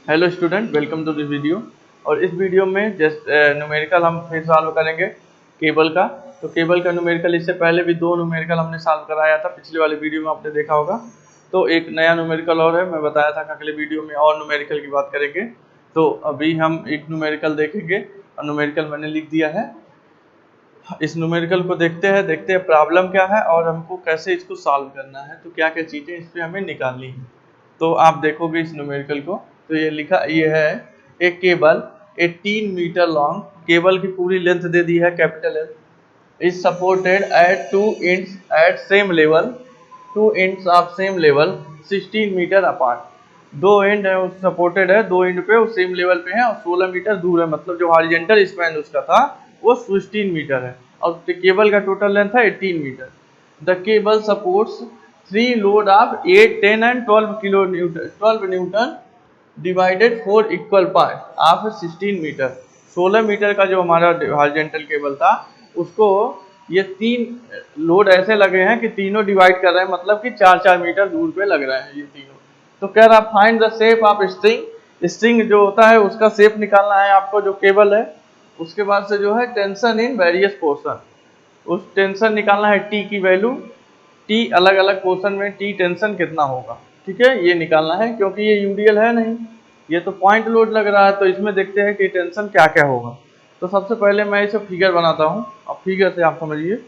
Hello student, welcome to this video. और इस video में जस्ट न्यूमेरिकल हम फिर सॉल्व करेंगे केबल का। तो केबल का न्यूमेरिकल इससे पहले भी 2 न्यूमेरिकल हमने सॉल्व कराया था, पिछले वाले वीडियो में आपने देखा होगा। तो एक नया न्यूमेरिकल और है, मैं बताया था कि अगले वीडियो में और न्यूमेरिकल की बात करेंगे। तो अभी हम एक न्यूमेरिकल देखेंगे और न्यूमेरिकल मैंने लिख दिया है। इस न्यूमेरिकल को देखते हैं प्रॉब्लम क्या है और हमको कैसे इसको सॉल्व करना है, तो क्या क्या चीज़ें इस पर हमें निकालनी है। तो आप देखोगे इस न्यूमेरिकल को, तो ये है एक केबल 18 मीटर लॉन्ग। केबल की पूरी लेंथ दे दी है, capital L. Is supported at 2 ends at same level, 2 ends of same level 16 metre apart. दो एंड है सपोर्टेड है, दो एंड पे वो सेम लेवल पे है और 16 मीटर दूर है, मतलब जो हॉरिजॉन्टल स्पैन उसका था वो 16 मीटर है और केबल का टोटल लेंथ है 18 metre. The cable supports 3 load of 8, 10 and 12 kilo newton, 12 newton divided 4 equal part of 16 metre. 16 metre का जो हमारा हॉरिजॉन्टल केबल था उसको ये 3 लोड ऐसे लगे हैं कि तीनों डिवाइड कर रहे हैं, मतलब कि 4-4 मीटर दूर पे लग रहे हैं ये तीनों। तो कह रहा find the shape of string. String जो होता है उसका शेप निकालना है आपको, जो केबल है। उसके बाद से जो है टेंशन इन वेरियस पोर्शन, उस टेंशन निकालना है, टी की वैल्यू, टी अलग अलग पोर्शन में टी टेंशन कितना होगा, ठीक है, ये निकालना है। क्योंकि ये यूडीएल है नहीं, ये तो पॉइंट लोड लग रहा है, तो इसमें देखते हैं कि टेंशन क्या क्या होगा। तो सबसे पहले मैं इसे फिगर बनाता हूँ, अब फिगर से आप समझिए।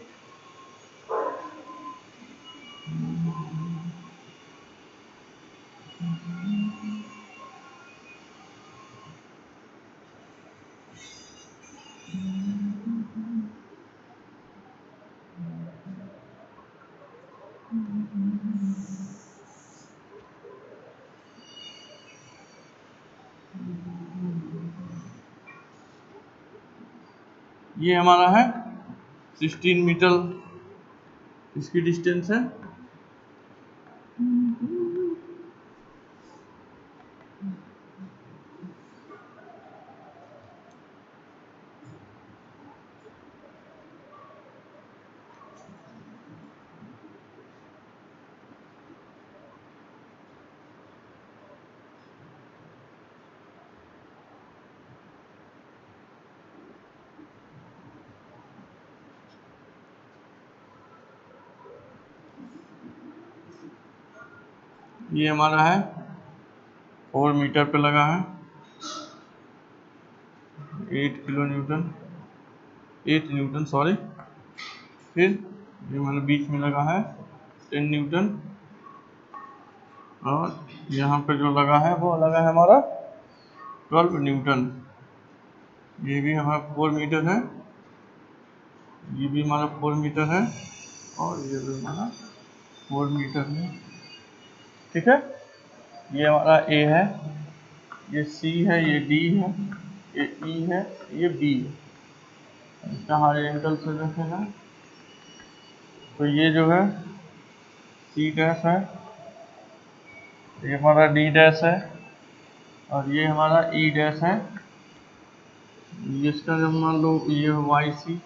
ये हमारा है 16 मीटर, इसकी डिस्टेंस है। ये हमारा है 4 मीटर पे लगा है 8 किलो न्यूटन, 8 न्यूटन सॉरी। फिर ये हमारे बीच में लगा है 10 न्यूटन और यहाँ पे जो लगा है वो लगा है हमारा 12 न्यूटन। ये भी हमारा 4 मीटर है, ये भी हमारा 4 मीटर है और ये भी हमारा 4 मीटर है, ठीक है। ये हमारा ए है, ये सी है, ये डी है, ये ई है, ये बी है। इसका हॉरिजॉन्टल से देखेगा तो ये जो है सी डैश है, ये हमारा डी डैश है और ये हमारा ई डैश है। इसका जब मान लो ये वाई सी,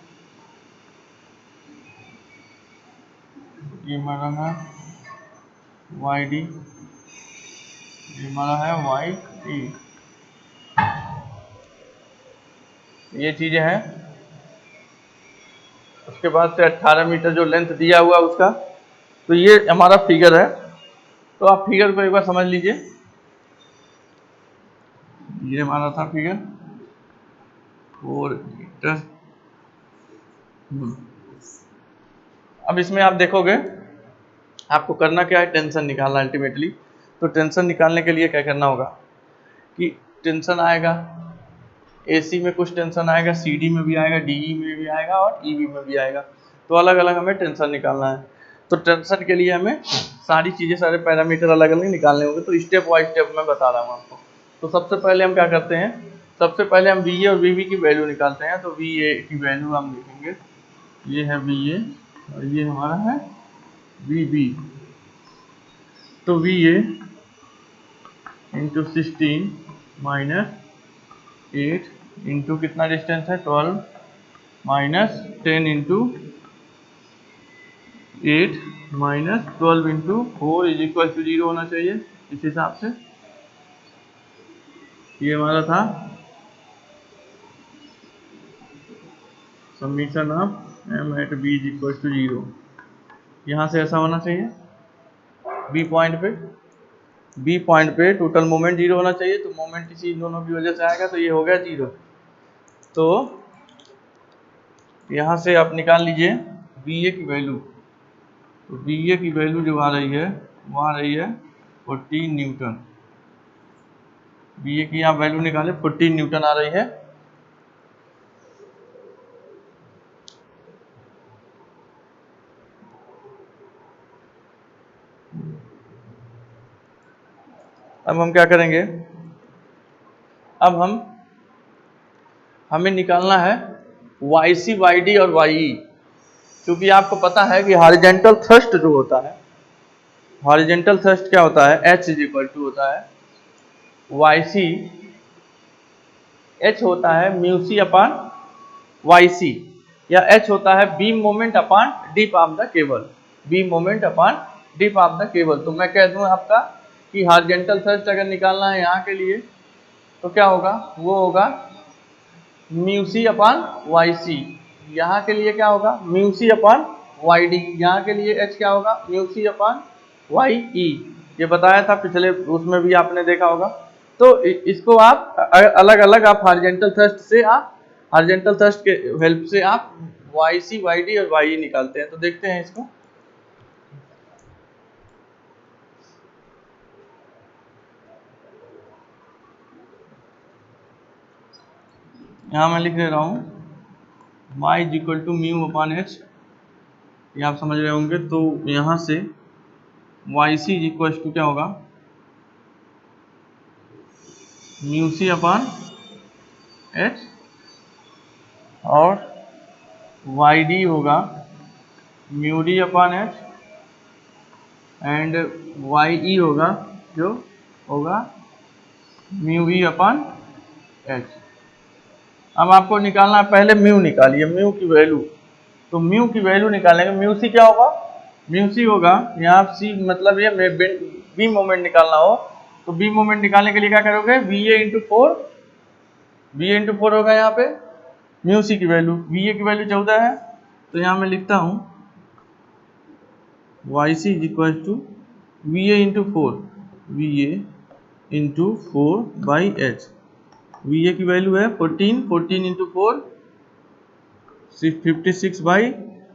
ये हमारा है वाई डी, ये हमारा है वाई ई। ये चीज़ें हैं। उसके बाद से 18 मीटर जो लेंथ दिया हुआ उसका, तो ये हमारा फिगर है। तो आप फिगर को एक बार समझ लीजिए, ये हमारा था फिगर 4 मीटर। अब इसमें आप देखोगे आपको करना क्या है, टेंशन निकालना अल्टीमेटली। तो टेंशन निकालने के लिए क्या करना होगा कि टेंशन आएगा, एसी में कुछ टेंशन आएगा, सीडी में भी आएगा, डीई में भी आएगा और ईबी में भी आएगा। तो अलग अलग हमें टेंशन निकालना है। तो टेंशन के लिए हमें सारी चीज़ें, सारे पैरामीटर अलग अलग निकालने होंगे। तो स्टेप बाय स्टेप मैं बता रहा हूँ आपको। तो सबसे पहले हम क्या करते हैं, सबसे पहले हम वी ए और वी बी की वैल्यू निकालते हैं। तो वी ए की वैल्यू हम लिखेंगे, ये है वी ए और ये हमारा है वी बी। तो V A into 16 minus 8 into कितना डिस्टेंस है 12 minus 10 into 8 minus 12 into 4 is equal to 0 होना चाहिए इस हिसाब से। ये हमारा था summation of M at B is equal to 0। यहाँ से ऐसा होना चाहिए, बी पॉइंट पे टोटल मोमेंट 0 होना चाहिए, तो मोमेंट इसी इन दोनों की वजह से आएगा, तो ये हो गया 0। तो यहाँ से आप निकाल लीजिए बी ए की वैल्यू। तो बी ए की वैल्यू जो आ रही है वो आ रही है 14 न्यूटन। बी ए की आप वैल्यू निकालें, 14 न्यूटन आ रही है। अब हम क्या करेंगे, अब हमें निकालना है वाई सी, वाई डी और वाई ई। क्योंकि आपको पता है कि हॉरिजॉन्टल थ्रस्ट जो होता है, हॉरिजॉन्टल थ्रस्ट क्या होता है, एच इज इक्वल टू होता है वाई सी, एच होता है mu C upon Y C, या एच होता है beam moment upon dip of the cable, beam moment upon dip of the cable. तो मैं कह दूं आपका कि हॉरिजॉन्टल थ्रस्ट अगर निकालना है यहाँ के लिए तो क्या होगा, वो होगा mu C upon Y C. यहाँ के लिए क्या होगा, mu C upon y D. यहाँ के लिए एच क्या होगा, म्यू सी अपान वाई ई। ये बताया था पिछले उसमें भी आपने देखा होगा। तो इसको आप अलग अलग आप हॉरिजॉन्टल थ्रस्ट से, आप हॉरिजॉन्टल थ्रस्ट के हेल्प से आप वाई सी, वाई डी और वाई ई निकालते हैं। तो देखते हैं इसको। यहाँ मैं लिख दे रहा हूँ Y is equal to mu upon H, ये आप समझ रहे होंगे। तो यहाँ से Y C is equal to क्या होगा, म्यू सी अपान एच, और वाई डी होगा mu D upon H, and Y E होगा जो होगा म्यू वी अपान एच। अब आपको निकालना है, पहले म्यू निकालिए, म्यू की वैल्यू। तो म्यू की वैल्यू निकालेंगे, म्यू सी क्या होगा, म्यू सी होगा यहाँ सी, मतलब ये बी मोमेंट निकालना हो तो बी मोमेंट निकालने के लिए क्या करोगे, we A into four, V A into four होगा यहाँ पे म्यू सी की वैल्यू। वी ए की वैल्यू 14 है, तो यहाँ मैं लिखता हूँ Y C is equal to V A into four, V A into four by H. वी ए की वैल्यू है 14, 14 इंटू फोर 56 बाई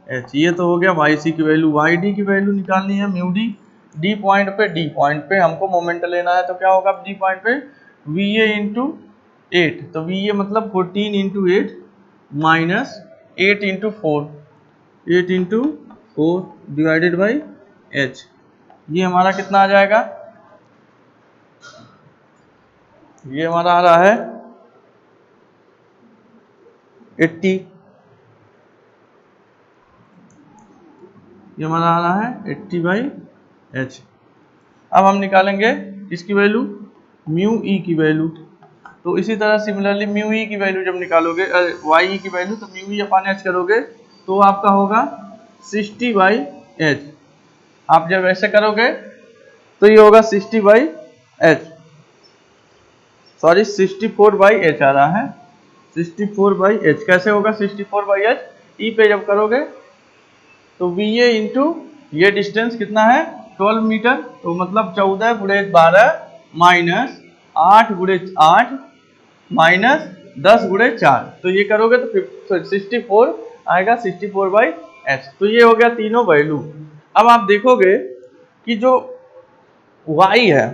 एच। ये तो हो गया वाई सी की वैल्यू। वाई डी की वैल्यू निकालनी है म्यू डी, डी पॉइंट पे हमको मोमेंट लेना है, तो क्या होगा डी पॉइंट पे, वी ए इंटू 8। तो वी ए मतलब 14 into 8 minus 8 into four, 8 into four divided by H. ये हमारा कितना आ जाएगा, ये हमारा आ रहा है 80, ये हमारा आ रहा है 80 बाई एच। अब हम निकालेंगे इसकी वैल्यू, म्यू ई की वैल्यू। तो इसी तरह सिमिलरली म्यू ई की वैल्यू जब निकालोगे, वाई ई की वैल्यू, तो म्यू ई अपान एच करोगे तो आपका होगा 60 बाई एच। आप जब ऐसे करोगे तो ये होगा 60 by H, sorry 64 by H आ रहा है, 64 बाई एच। कैसे होगा 64 बाई एच, ई पे जब करोगे तो वी ए इंटू ये डिस्टेंस कितना है 12 मीटर, तो मतलब 14 गुणे 12 माइनस 8 गुणे 8 माइनस 10 गुणे 4। तो ये करोगे तो 64 आएगा, 64 बाई एच। तो ये हो गया तीनों वैल्यू। अब आप देखोगे कि जो y है,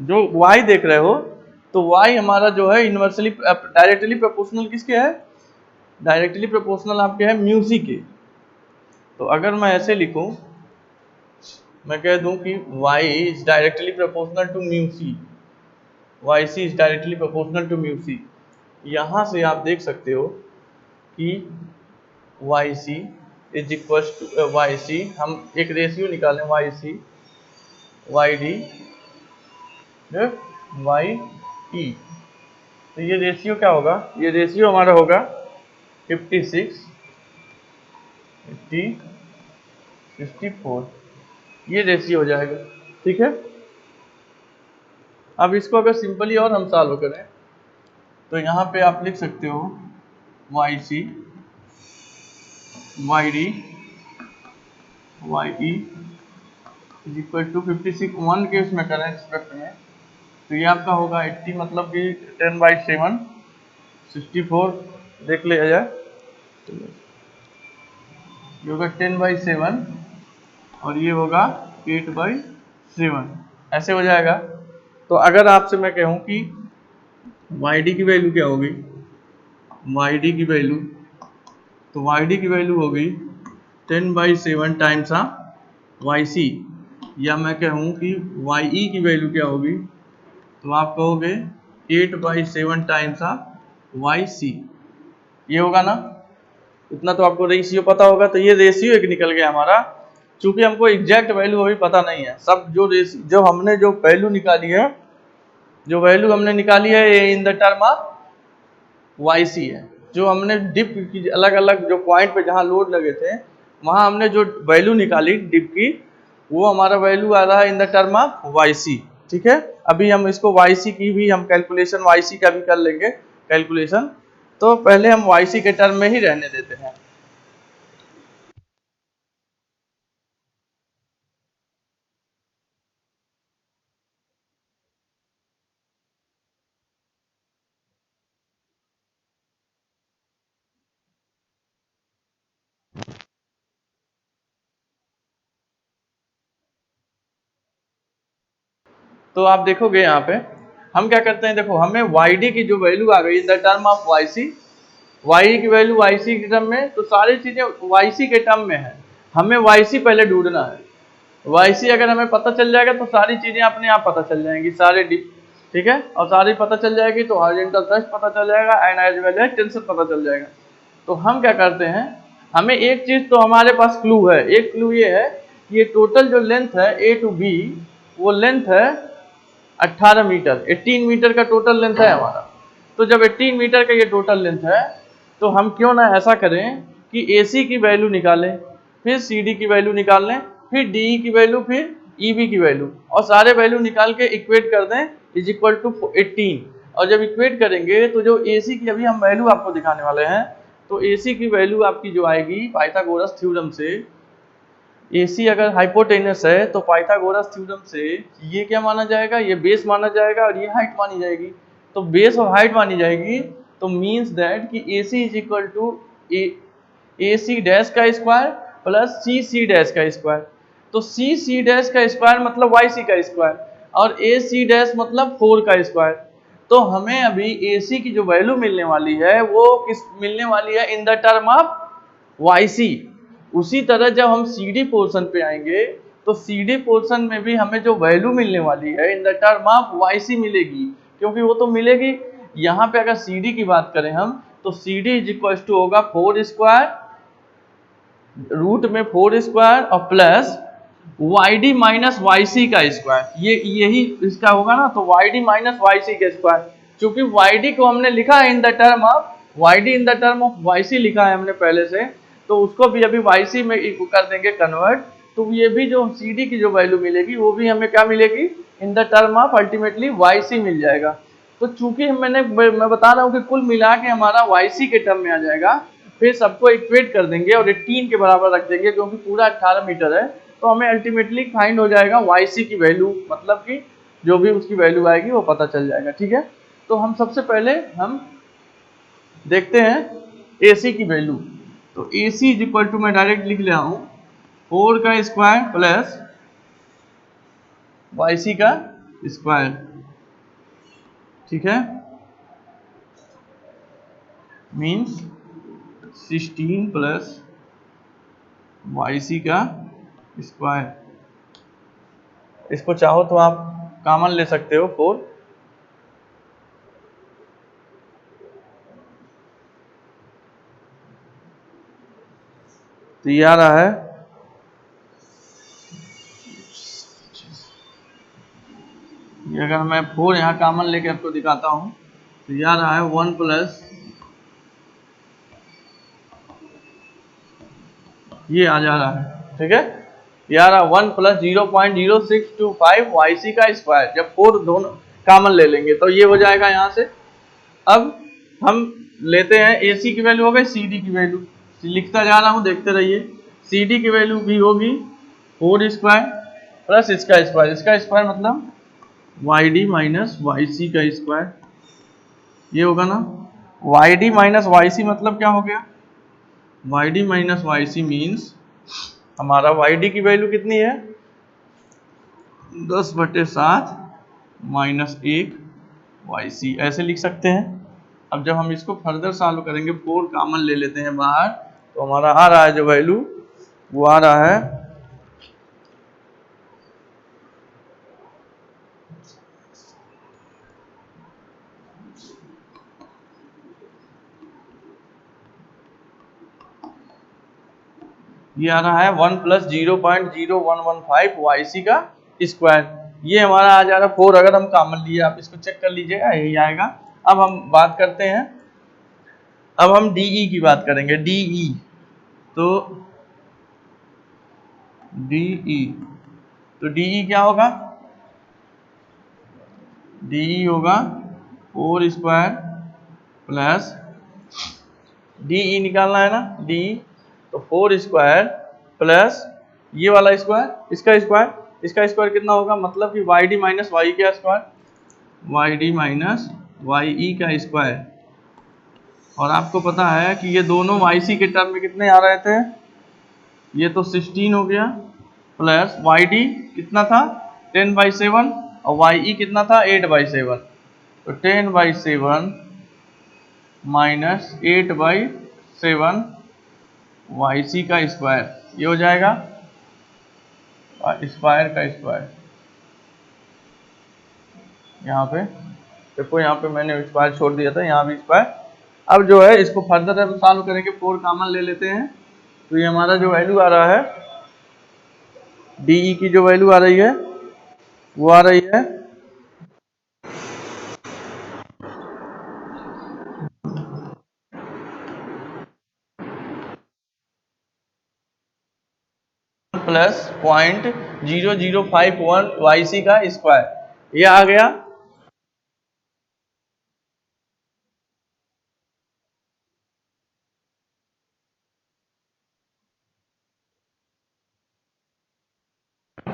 जो y देख रहे हो, तो y हमारा जो है इनवर्सली डायरेक्टली प्रोपोर्शनल किसके है, डायरेक्टली प्रोपोर्शनल आपके है म्यू सी के। तो अगर मैं ऐसे लिखूं, मैं कह दूं कि y is directly proportional to mu C, Y C is directly proportional to mu C. यहाँ से आप देख सकते हो कि Y C is equal to Y C, हम एक रेशियो निकालें Y C, Y D, Y E. तो ये रेशियो क्या होगा, ये रेशियो हमारा होगा 56, 50, 64, ये रेशियो हो जाएगा। ठीक है, अब इसको अगर सिंपली और हम सॉल्व करें तो यहाँ पे आप लिख सकते हो Y C Y D Y E is equal to 56 1 के उसमें करें रिस्पेक्ट में, तो ये आपका होगा 80 मतलब कि 10/7 64 देख लिया जाए, ये होगा 10/7 और ये होगा 8/7 ऐसे हो जाएगा। तो अगर आपसे मैं कहूँ कि वाई डी की वैल्यू क्या होगी, वाई डी की वैल्यू, तो वाई डी की वैल्यू होगी 10/7 टाइम्स वाई सी, या मैं कहूँ कि वाई ई की वैल्यू क्या होगी, तो आप कहोगे 8/7 टाइम्स वाई सी, ये होगा ना। इतना तो आपको रेशियो पता होगा, तो ये रेशियो एक निकल गया हमारा। चूंकि हमको एग्जैक्ट वैल्यू अभी पता नहीं है, सब जो हमने जो वैल्यू निकाली है, जो वैल्यू हमने निकाली है ये in the term of Y C है। जो हमने डिप की अलग अलग जो पॉइंट पे जहाँ लोड लगे थे वहाँ हमने जो वैल्यू निकाली डिप की, वो हमारा वैल्यू आ रहा है in the term of Y C. ठीक है, अभी हम इसको वाई सी की भी हम कैलकुलेशन वाई सी का भी कर लेंगे कैलकुलेशन, तो पहले हम वाई सी के टर्म में ही रहने देते हैं। तो आप देखोगे यहाँ पे हम क्या करते हैं, देखो हमें वाई डी की जो वैल्यू आ गई in the term of Y C, Y की वैल्यू वाई सी के टर्म में, तो सारी चीजें वाई सी के टर्म में है, हमें वाई सी पहले ढूंढना है। वाई सी अगर हमें पता चल जाएगा तो सारी चीजें अपने आप पता चल जाएंगी, सारे डी, ठीक है, और सारी पता चल जाएगी तो हॉरिजॉन्टल थ्रस्ट पता चल जाएगा and as well as tension पता चल जाएगा। तो हम क्या करते हैं, हमें एक चीज तो हमारे पास क्लू है, एक क्लू ये है कि ये टोटल जो लेंथ है ए टू बी, वो लेंथ है 18 मीटर, 18 मीटर का टोटल लेंथ है हमारा। तो जब 18 मीटर का ये टोटल लेंथ है, तो हम क्यों ना ऐसा करें कि AC की वैल्यू निकालें, फिर CD की वैल्यू निकाल लें, फिर DE की वैल्यू, फिर EB की वैल्यू, और सारे वैल्यू निकाल के इक्वेट कर दें इज इक्वल टू 18। और जब इक्वेट करेंगे तो जो AC की अभी हम वैल्यू आपको दिखाने वाले हैं, तो AC की वैल्यू आपकी जो आएगी पाइथागोरस थ्योरम से, AC अगर हाइपोटेनस है तो पाइथागोरस थ्योरम से ये क्या माना जाएगा, ये बेस माना जाएगा और ये हाइट मानी जाएगी। तो बेस और हाइट मानी जाएगी, तो मींस दैट कि AC is equal to AC dash का स्क्वायर प्लस CC डैश का स्क्वायर। तो CC डैश का स्क्वायर मतलब YC का स्क्वायर, और AC डैश मतलब 4 का स्क्वायर। तो हमें अभी AC की जो वैल्यू मिलने वाली है वो किस मिलने वाली है, in the term of YC। उसी तरह जब हम CD पोर्शन पे आएंगे तो CD पोर्शन में भी हमें जो वैल्यू मिलने वाली है in the term of YC मिलेगी, क्योंकि वो तो मिलेगी। यहाँ पे अगर CD की बात करें हम, तो CD इज इक्वल टू होगा 4 स्क्वायर, रूट में 4 स्क्वायर और प्लस YD माइनस YC का स्क्वायर, ये यही इसका होगा ना, तो YD माइनस YC का स्क्वायर। चूंकि YD को हमने लिखा है in the term of YD in the term of YC लिखा है हमने पहले से, तो उसको भी अभी YC में कर देंगे कन्वर्ट, तो ये भी जो CD की जो वैल्यू मिलेगी वो भी हमें क्या मिलेगी, इन the term of ultimately YC मिल जाएगा। तो चूंकि मैं बता रहा हूँ कि कुल मिला के हमारा YC के टर्म में आ जाएगा, फिर सबको इक्वेट कर देंगे और 18 के बराबर रख देंगे, क्योंकि पूरा 18 मीटर है, तो हमें अल्टीमेटली फाइंड हो जाएगा YC की वैल्यू, मतलब कि जो भी उसकी वैल्यू आएगी वो पता चल जाएगा। ठीक है, तो हम सबसे पहले हम देखते हैं AC की वैल्यू। तो AC इज इक्वल टू मैं डायरेक्ट लिख ले रहा हूँ 4 का स्क्वायर प्लस YC का स्क्वायर। ठीक है, मीन्स 16 प्लस YC का स्क्वायर। इसको चाहो तो आप कॉमन ले सकते हो 4, तो ये आ रहा है, ये अगर मैं 4 यहाँ कॉमन लेके आपको दिखाता हूँ, तो ये आ रहा है 1 प्लस ये आ जा रहा है। ठीक है, ये आ रहा 1 प्लस 0.0625 YC का स्क्वायर। जब 4 दोनों कॉमन ले लेंगे तो ये हो जाएगा यहाँ से। अब हम लेते हैं AC की वैल्यू हो गई, CD की वैल्यू लिखता जा रहा हूँ, देखते रहिए। CD की वैल्यू भी होगी 4 स्क्वायर प्लस इसका स्क्वायर मतलब YD माइनस YC का स्क्वायर, ये होगा ना। YD माइनस YC मतलब क्या हो गया, YD माइनस YC मीन्स हमारा YD की वैल्यू कितनी है 10/7 माइनस 1 YC, ऐसे लिख सकते हैं। अब जब हम इसको फर्दर सॉल्व करेंगे, 4 कॉमन ले लेते हैं बाहर, तो हमारा आ रहा है जो वैल्यू वो आ रहा है ये आ रहा है 1 प्लस 0.0115 YC का स्क्वायर। ये हमारा आ जा रहा है 4, अगर हम कॉमन लिए, आप इसको चेक कर लीजिएगा, यही आएगा। अब हम बात करते हैं, अब हम DE की बात करेंगे। DE तो DE तो DE क्या होगा, DE होगा 4 स्क्वायर प्लस DE निकालना है ना, DE तो 4 स्क्वायर प्लस ये वाला स्क्वायर, इसका स्क्वायर कितना होगा, मतलब कि YD माइनस YE का स्क्वायर, YD माइनस YE का स्क्वायर। और आपको पता है कि ये दोनों YC के टर्म में कितने आ रहे थे, ये तो 16 हो गया प्लस YD कितना था 10/7 और YE कितना था 8/7, तो 10/7 माइनस 8/7 YC का स्क्वायर, ये हो जाएगा स्क्वायर का स्क्वायर। यहाँ पे देखो, यहाँ पे मैंने स्क्वायर छोड़ दिया था, यहाँ भी स्क्वायर। अब जो है इसको फर्दर अब सॉल्व करेंगे, 4 कॉमन ले लेते हैं, तो ये हमारा जो वैल्यू आ रहा है DE की जो वैल्यू आ रही है वो आ रही है प्लस 0.0051 YC का स्क्वायर, ये आ गया।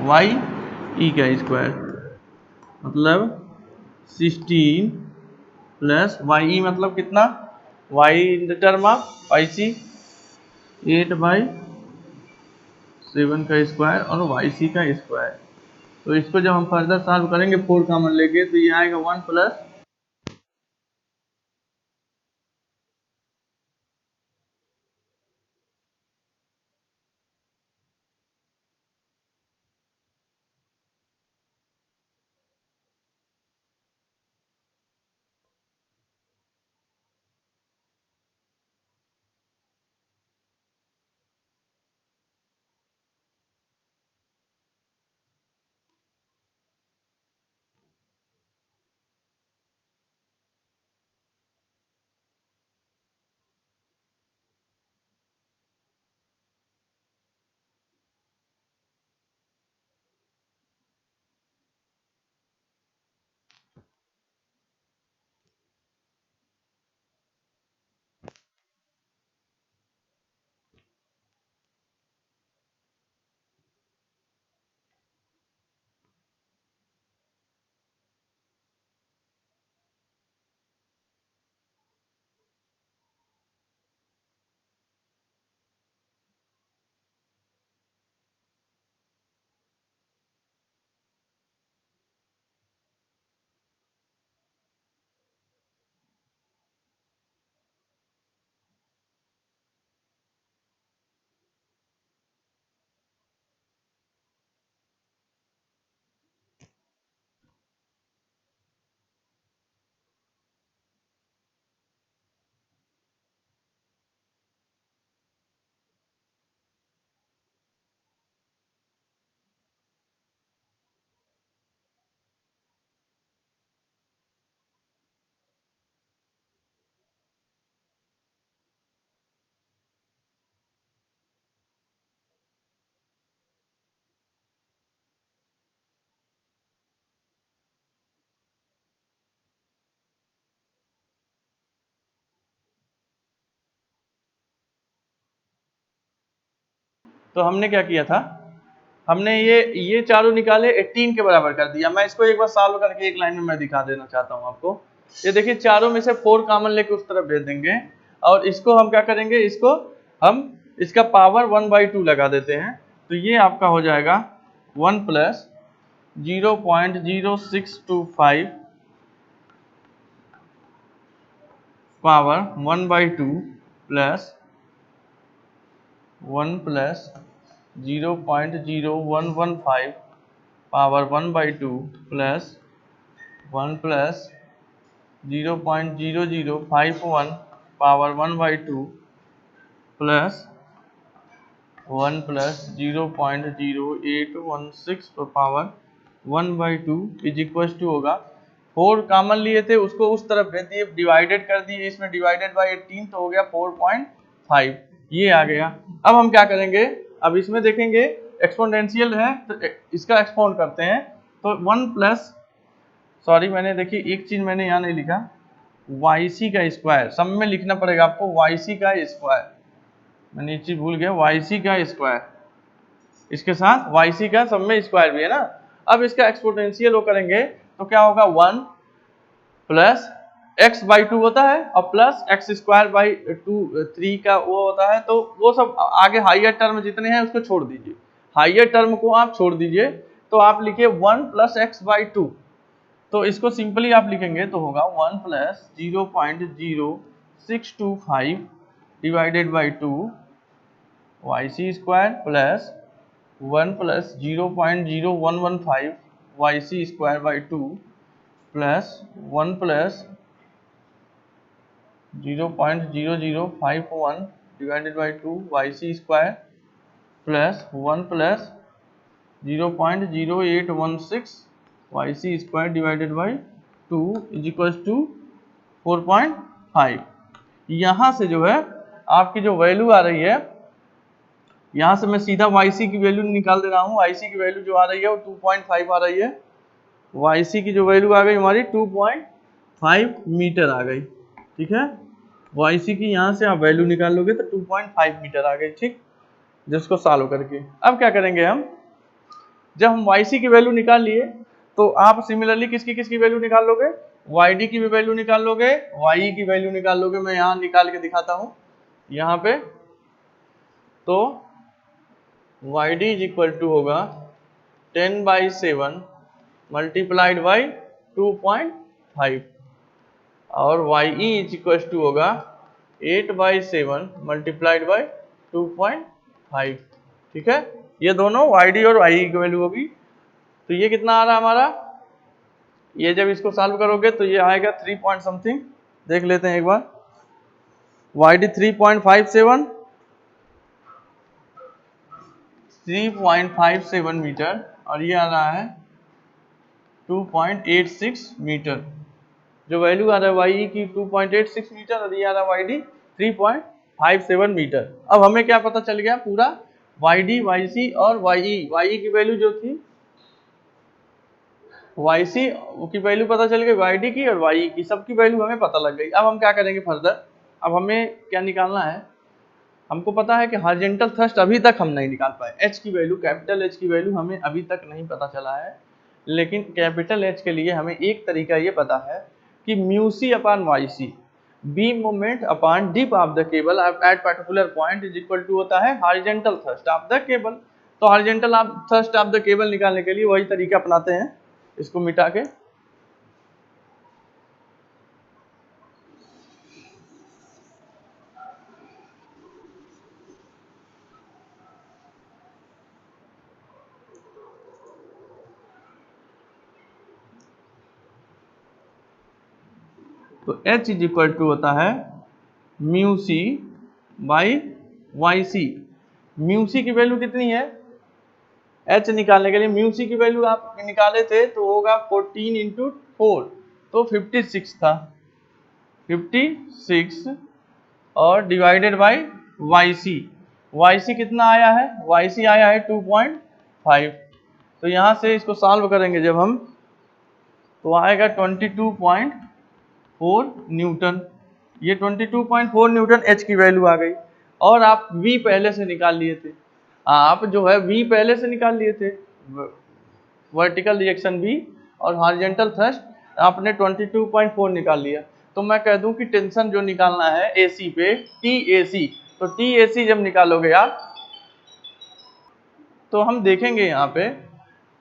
YE का स्क्वायर मतलब 16 प्लस YE मतलब कितना, Y in the term of YC 8/7 का स्क्वायर और YC का स्क्वायर। तो इसको जब हम फर्दर सॉल्व करेंगे 4 कॉमन लेके, तो ये आएगा 1 प्लस तो हमने क्या किया था, हमने ये चारों निकाले 18 के बराबर कर दिया। मैं इसको एक बार सॉल्व करके एक लाइन में मैं दिखा देना चाहता हूँ आपको। ये देखिए चारों में से 4 कॉमन लेके उस तरफ भेज देंगे और इसको हम क्या करेंगे, इसको हम इसका पावर 1/2 लगा देते हैं। तो ये आपका हो जाएगा 1 plus 0.0625 power 1/2 plus 1 plus 0.0115 power 1/2 plus 1 plus 0.0051 power 1/2 plus 1 plus 0.0816 power 1/2 is equal to होगा 4 कॉमन लिए थे उसको उस तरफ भेज दिए, डिवाइडेड कर दिए, इसमें डिवाइडेड बाय 18 तो हो गया 4.5, ये आ गया। अब हम क्या करेंगे, अब इसमें देखेंगे एक्सपोनेंशियल है तो इसका एक्सपोनेंट करते हैं। तो 1 प्लस सॉरी मैंने देखिए एक चीज मैंने यहाँ नहीं लिखा, YC का स्क्वायर सब में लिखना पड़ेगा आपको, YC का स्क्वायर, मैंने ये चीज भूल गया, YC का स्क्वायर, इसके साथ YC का सब में स्क्वायर भी है ना। अब इसका एक्सपोनेंशियल वो करेंगे तो क्या होगा 1 प्लस x/2 होता है और प्लस x²/2 3 का वो होता है। तो वो सब आगे हाइयर टर्म जितने हैं उसको छोड़ दीजिए, हाइयर टर्म को आप छोड़ दीजिए। तो आप लिखिए 1 प्लस x/2, तो इसको सिंपली आप लिखेंगे तो होगा 1 plus 0.0625 divided by 2 YC square plus 1 plus 0.0115 YC square by 2 plus 1 plus 0.0051 divided by 2 YC square plus 1 plus 0.0816 YC square divided by 2 is equal to 4.5। यहाँ से जो है आपकी जो वैल्यू आ रही है, यहाँ से मैं सीधा YC की वैल्यू निकाल दे रहा हूँ। YC की वैल्यू जो आ रही है वो 2.5 आ रही है। YC की जो वैल्यू आ गई हमारी 2.5 मीटर आ गई, ठीक है। YC की यहाँ से आप वैल्यू निकाल लोगे तो 2.5 मीटर आ गई, ठीक। जिसको सॉल्व करके अब क्या करेंगे हम, जब हम YC की वैल्यू निकाल लिए तो आप सिमिलरली किसकी वैल्यू निकाल लोगे, YD की भी वैल्यू निकाल लोगे, YE की वैल्यू निकाल लोगे। मैं यहाँ निकाल के दिखाता हूँ यहाँ पे। तो YD इज इक्वल टू होगा 10/7 मल्टीप्लाइड बाई 2.5 और YE इज इक्वल टू होगा 8/7 मल्टीप्लाइड बाई 2.5, ठीक है। ये दोनों YD और YE की वैल्यू होगी। तो ये कितना आ रहा हमारा, ये जब इसको सॉल्व करोगे तो ये आएगा 3 पॉइंट समथिंग, देख लेते हैं एक बार। YD 3.57 मीटर और ये आ रहा है 2.86 मीटर। जो वैल्यू आ रहा है YE की 2.86 मीटर और ये आ रहा है YD 3.57 मीटर। अब हमें क्या पता चल गया, पूरा YD, YC और YE की वैल्यू जो थी, YC की वैल्यू पता चल गई, YD की और YE की सबकी वैल्यू हमें पता लग गई। अब हम क्या करेंगे फर्दर, अब हमें क्या निकालना है, हमको पता है कि हॉरिजॉन्टल थ्रस्ट अभी तक हम नहीं निकाल पाए। H की वैल्यू, कैपिटल H की वैल्यू हमें अभी तक नहीं पता चला है, लेकिन कैपिटल H के लिए हमें एक तरीका ये पता है कि μc upon YC beam moment upon dip of the cable at particular point is equal to होता है horizontal thrust of the cable. तो horizontal thrust of the cable निकालने के लिए वही तरीका अपनाते हैं, इसको मिटा के। तो H इज इक्वल टू होता है μc बाई YC। μc की वैल्यू कितनी है, H निकालने के लिए μc की वैल्यू आप निकाले थे तो होगा 14 इंटू 4 तो 56 था, 56 और डिवाइडेड बाई YC कितना आया है, YC आया है 2.5। तो यहाँ से इसको सॉल्व करेंगे जब हम तो आएगा 22.4 न्यूटन। ये 22.4 न्यूटन H की वैल्यू आ गई और आप V पहले से निकाल लिए थे। आप जो है V पहले से निकाल लिए थे, वर्टिकल रिएक्शन V, और हॉरिजॉन्टल थ्रस्ट आपने 22.4 निकाल लिया। तो मैं कह दूं कि टेंशन जो निकालना है AC पे TAC, तो TAC जब निकालोगे आप तो हम देखेंगे यहाँ पे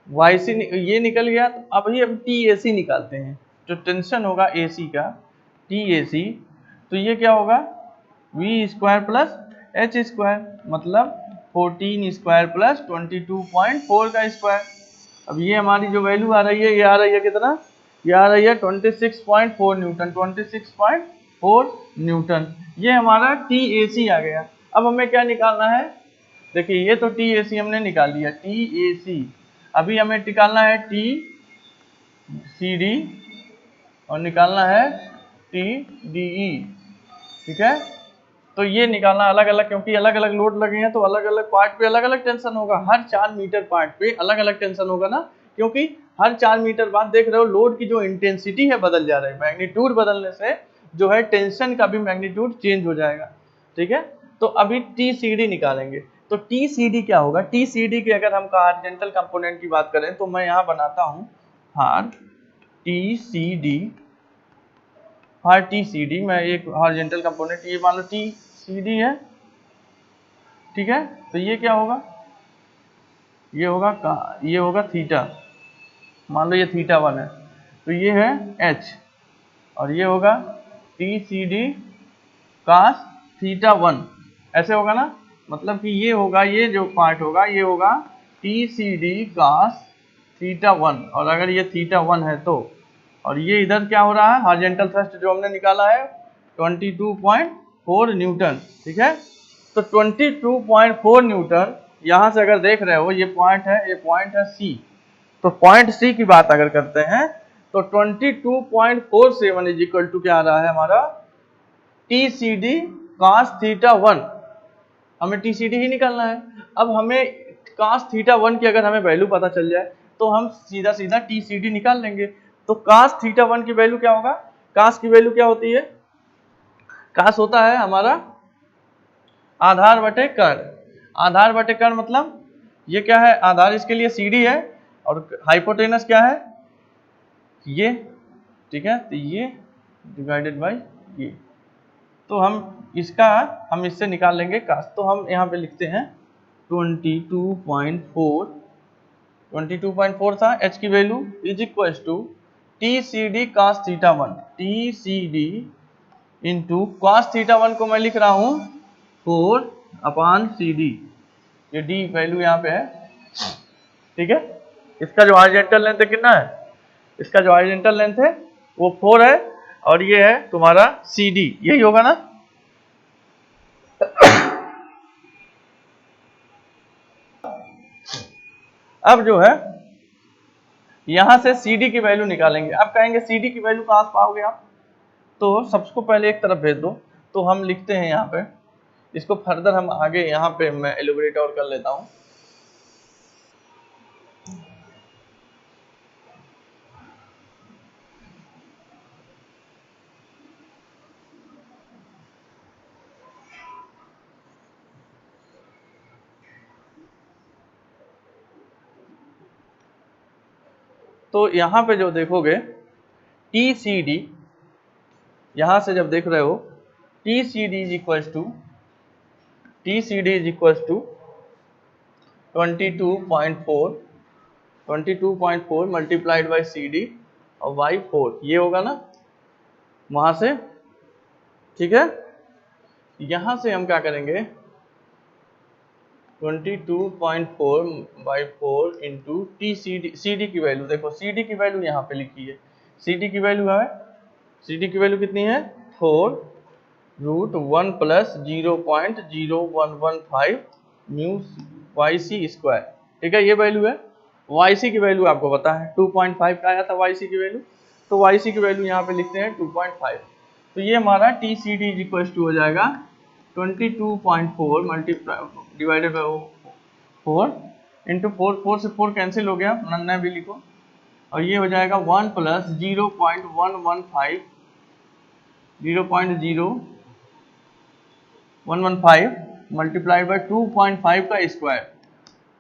YC ये निकल गया। तो अभी हम TAC निकालते हैं, जो टेंशन होगा AC का TAC, तो ये क्या होगा V square plus H square, मतलब 14 स्क्वायर प्लस 22.4 का स्क्वायर। अब ये हमारी जो वैल्यू आ रही है, ये आ रही है कितना, ये आ रही है 26.4 न्यूटन, 26.4 न्यूटन। ये हमारा TAC आ गया। अब हमें क्या निकालना है, देखिए ये तो TAC हमने निकाल लिया, TAC। अभी हमें निकालना है TCD और निकालना है TDE, ठीक है। तो ये निकालना अलग अलग, क्योंकि अलग अलग लोड लगे हैं तो अलग अलग पार्ट पे अलग अलग टेंशन होगा। हर 4 मीटर पार्ट पे अलग अलग टेंशन होगा ना, क्योंकि हर 4 मीटर बाद देख रहे हो लोड की जो इंटेंसिटी है बदल जा रही है। मैग्नीट्यूड बदलने से जो है टेंशन का भी मैग्नीट्यूड चेंज हो जाएगा, ठीक है। तो अभी TCD निकालेंगे। तो TCD क्या होगा, TCD की अगर हम हॉरिजॉन्टल कंपोनेंट की बात करें तो मैं यहाँ बनाता हूँ हार TCD, मैं एक हॉरिजॉन्टल कंपोनेंट, ये मान लो TCD है, ठीक है। तो ये क्या होगा, ये होगा थीटा, मान लो ये θ1 है, तो ये है H, और ये होगा TCD cos θ1, ऐसे होगा ना। मतलब कि ये होगा, ये जो पार्ट होगा ये होगा TCD cos θ1, और अगर ये θ1 है तो, और ये इधर क्या हो रहा है, हॉरिजॉन्टल थ्रस्ट जो हमने निकाला है 22.4 न्यूटन, ठीक है। तो 22.4 न्यूटन, यहां से अगर देख रहे हो ये पॉइंट है, ये पॉइंट है C, तो पॉइंट C की बात अगर करते हैं तो 22.47 इज इक्वल टू क्या आ रहा है हमारा TCD cos θ1। हमें TCD ही निकालना है। अब हमें cos θ1 की अगर हमें वैल्यू पता चल जाए तो हम सीधा सीधा TCD निकाल लेंगे। तो cos θ1 की वैल्यू क्या होगा, cos की वैल्यू क्या होती है, cos होता है हमारा आधार बटे कर्ण। आधार बटे कर्ण मतलब ये क्या है, आधार इसके लिए CD है, और हाइपोटेनस क्या है ये, ठीक है। तो ये डिवाइडेड बाय ये, तो हम इससे निकाल लेंगे cos। तो हम यहाँ पे लिखते हैं 22.4 था H की value, is equal to TCD cos θ1, TCD इंटू cos θ1 को मैं लिख रहा हूँ 4/CD, ये D वैल्यू यहाँ पे है, ठीक है। इसका जो हॉरिजॉन्टल लेंथ है कितना है, इसका जो हॉरिजॉन्टल लेंथ है वो 4 है, और ये है तुम्हारा CD, यही होगा ना। अब जो है यहां से CD की वैल्यू निकालेंगे। अब कहेंगे CD की वैल्यू कहां से पाओगे आप, तो सबको पहले एक तरफ भेज दो। तो हम लिखते हैं यहाँ पे, इसको फर्दर हम आगे यहाँ पे मैं एलिब्रेट और कर लेता हूँ। तो यहाँ पे जो देखोगे TCD, यहां से जब देख रहे हो TCD is equal to 22.4 multiplied by CD और बाई 4, ये होगा ना वहां से, ठीक है। यहां से हम क्या करेंगे 22.4 बाई 4 इंटू CD की वैल्यू, देखो CD की वैल्यू यहाँ पे लिखी है, CD की वैल्यू है, CD की वैल्यू कितनी है 4√1 प्लस 0.0115 म्यू YC स्क्वायर, ठीक है। ये वैल्यू है। YC की वैल्यू आपको पता है 2.5 का आया था YC की वैल्यू, तो YC की वैल्यू यहाँ पे लिखते हैं 2.5। तो ये हमारा TCD इज इक्वल टू हो जाएगा 22.4 मल्टीप्लाई डिवाइडेड बाई 4 इंटू 4 से 4 कैंसिल हो गया, नन्ना भी लिखो, और ये हो जाएगा 1 प्लस 0.115 मल्टीप्लाइड बाई 2.5 का स्क्वायर,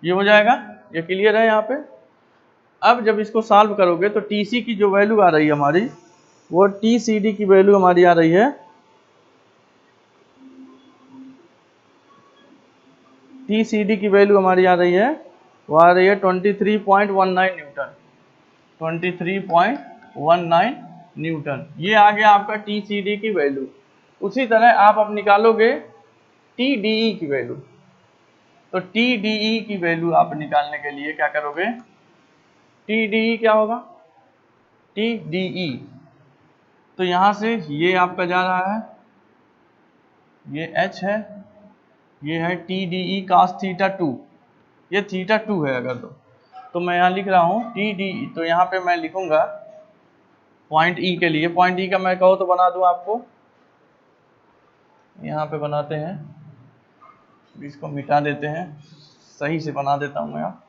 ये हो जाएगा, ये क्लियर है यहाँ पे। अब जब इसको सॉल्व करोगे तो TC की जो वैल्यू आ रही है हमारी, वो TCD की वैल्यू हमारी आ रही है, TCD की वैल्यू हमारी आ रही है, वो आ रही है 23.19 न्यूटन, 23.19 न्यूटन। ये आ गया आपका TCD की वैल्यू। उसी तरह आप अब निकालोगे TDE की वैल्यू। तो TDE की वैल्यू आप निकालने के लिए क्या करोगे, TDE क्या होगा, TDE तो यहां से ये आपका जा रहा है, ये H है, ये है TDE cos थीटा 2, ये थीटा 2 है अगर तो मैं यहाँ लिख रहा हूँ TDE। तो यहाँ पे मैं लिखूंगा पॉइंट E के लिए, पॉइंट E का मैं कहो तो बना दूं आपको, यहाँ पे बनाते हैं, इसको मिटा देते हैं, सही से बना देता हूँ मैं यहाँ।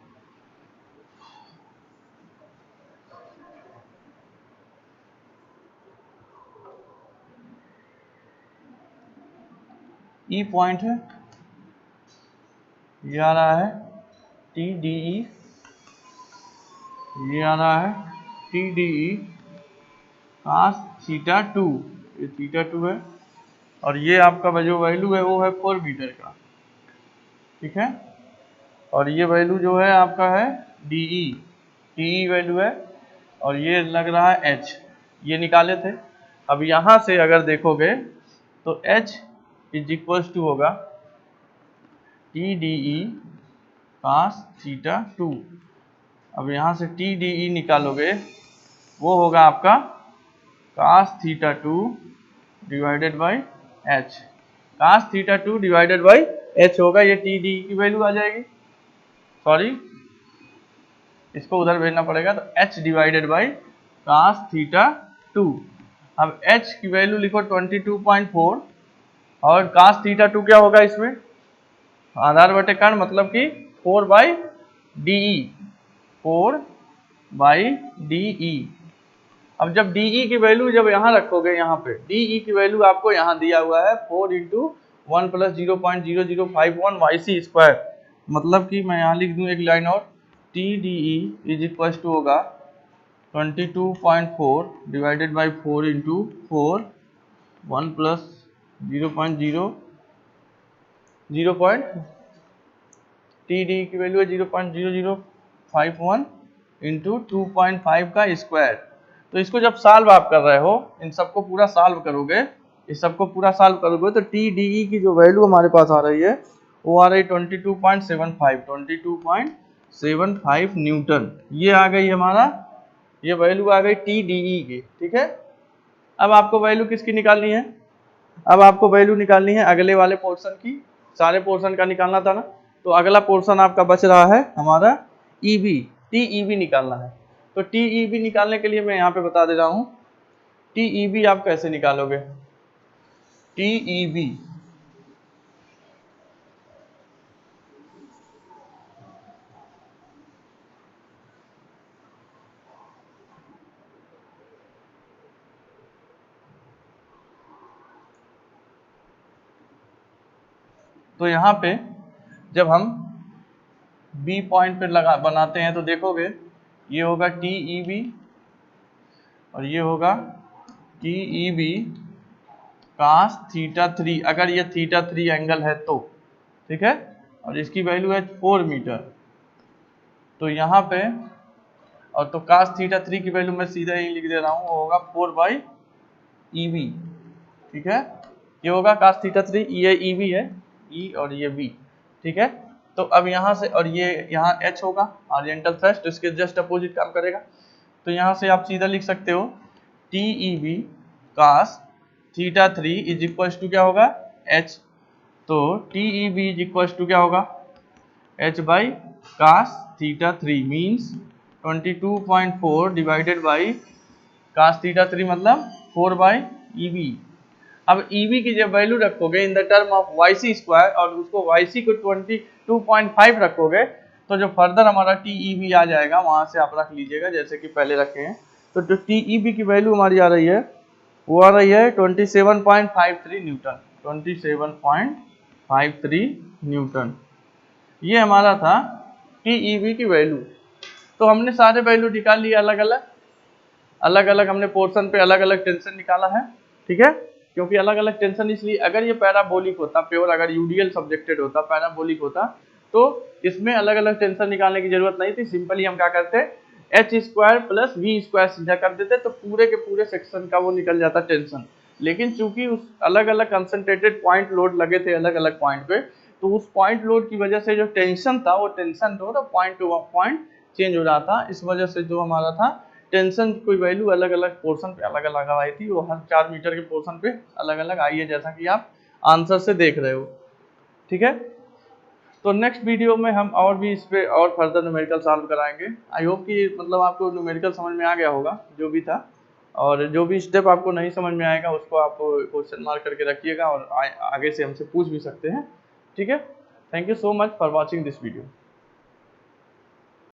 E पॉइंट है, ये आ रहा है TDE, ये आ रहा है TDE cos थीटा 2, ये थीटा 2 है, और ये आपका जो वैल्यू है वो है 4 मीटर का, ठीक है। और ये वैल्यू जो है आपका है DE वैल्यू है, और ये लग रहा है H, ये निकाले थे। अब यहाँ से अगर देखोगे तो H इज इक्वल टू होगा TDE cos थीटा 2। अब यहाँ से TDE निकालोगे, वो होगा आपका cos theta 2 divided by H, cos theta 2 divided by H होगा, ये TDE की वैल्यू आ जाएगी, सॉरी इसको उधर भेजना पड़ेगा, तो H divided by cos theta 2। अब H की वैल्यू लिखो 22.4, और cos थीटा 2 क्या होगा इसमें, आधार बटे कर्ण, मतलब कि 4 बाई DE, 4 बाई DE। अब जब DE की वैल्यू जब यहाँ रखोगे, यहाँ पे DE की वैल्यू आपको यहाँ दिया हुआ है 4 इंटू 1 प्लस 0.0051 YC स्क्वायर, मतलब कि मैं यहाँ लिख दूँ एक लाइन और, TDE इज इक्वल टू होगा 22.4 divided by 4 into 4 1 plus 0.0 TDE की वैल्यू है 0.0051 इंटू 2.5 का स्क्वायर। तो इसको जब सॉल्व आप कर रहे हो, इन सबको पूरा सॉल्व करोगे, इस सबको पूरा सॉल्व करोगे, तो TDE की जो वैल्यू हमारे पास आ रही है, वो आ रही 22.75 न्यूटन। ये आ गई हमारा, ये वैल्यू आ गई TDE की, ठीक है। अब आपको वैल्यू किसकी निकालनी है, अब आपको वैल्यू निकालनी है अगले वाले पोर्शन की, सारे पोर्शन का निकालना था ना, तो अगला पोर्शन आपका बच रहा है हमारा TEB निकालना है। तो TEB निकालने के लिए मैं यहाँ पे बता दे रहा हूँ, TEB आप कैसे निकालोगे। TEB तो यहाँ पे जब हम B पॉइंट पे लगा बनाते हैं तो देखोगे ये होगा TEB, और ये होगा TEB cos थीटा 3, अगर ये थीटा 3 एंगल है तो, ठीक है, और इसकी वैल्यू है 4 मीटर। तो यहाँ पे, और तो cos थीटा 3 की वैल्यू मैं सीधा ही लिख दे रहा हूँ, वो होगा 4 बाई EB, ठीक है। ये होगा cos थीटा 3, ये EB है, E और ये B, ठीक है। तो अब यहाँ से, और ये यहाँ H होगा ऑरिजेंटल थ्रस्ट, तो इसके जस्ट अपोजिट काम करेगा। तो यहाँ से आप सीधा लिख सकते हो TEB cos theta 3 is equal to क्या होगा, H। तो TEB इज इक्वल टू क्या होगा, H by cos theta 3 means 22.4 divided by cos theta 3 मतलब 4 बाई EB। अब EB की जब वैल्यू रखोगे इन the term of YC square, और उसको YC को 22.5 रखोगे, तो जो फर्दर हमारा TEB आ जाएगा वहां से आप रख लीजिएगा जैसे कि पहले रखे हैं। तो जो TEB की वैल्यू हमारी आ रही है, वो आ रही है 27.53 न्यूटन, 27.53 न्यूटन। ये हमारा था की ईवी की वैल्यू। तो हमने सारे वैल्यू निकाल लिए अलग अलग हमने पोर्शन पे अलग अलग टेंशन निकाला है, ठीक है। क्योंकि अलग अलग टेंशन इसलिए, अगर ये पैराबोलिक होता प्योर, अगर यूडीएल सब्जेक्टेड होता, पैराबोलिक होता, तो इसमें अलग अलग टेंशन निकालने की जरूरत नहीं थी। सिंपली हम क्या करते, H square plus V square सीधा कर देते, तो पूरे के पूरे सेक्शन का वो निकल जाता टेंशन। लेकिन चूंकि उस अलग अलग कंसंट्रेटेड पॉइंट लोड लगे थे अलग अलग पॉइंट पे, तो उस पॉइंट लोड की वजह से जो टेंशन था वो tension load point two point change हो रहा था। इस वजह से जो हमारा था टेंशन की कोई वैल्यू अलग अलग पोर्शन पे अलग अलग आई थी, वो हर 4 मीटर के पोर्शन पे अलग अलग आई है, जैसा कि आप आंसर से देख रहे हो, ठीक है। तो नेक्स्ट वीडियो में हम और भी इस पे और फर्दर न्यूमेरिकल सॉल्व कराएंगे। आई होप कि मतलब आपको न्यूमेरिकल समझ में आ गया होगा जो भी था, और जो भी स्टेप आपको नहीं समझ में आएगा उसको आप क्वेश्चन मार्क करके रखिएगा और आगे से हमसे पूछ भी सकते हैं, ठीक है। Thank you so much for watching this video.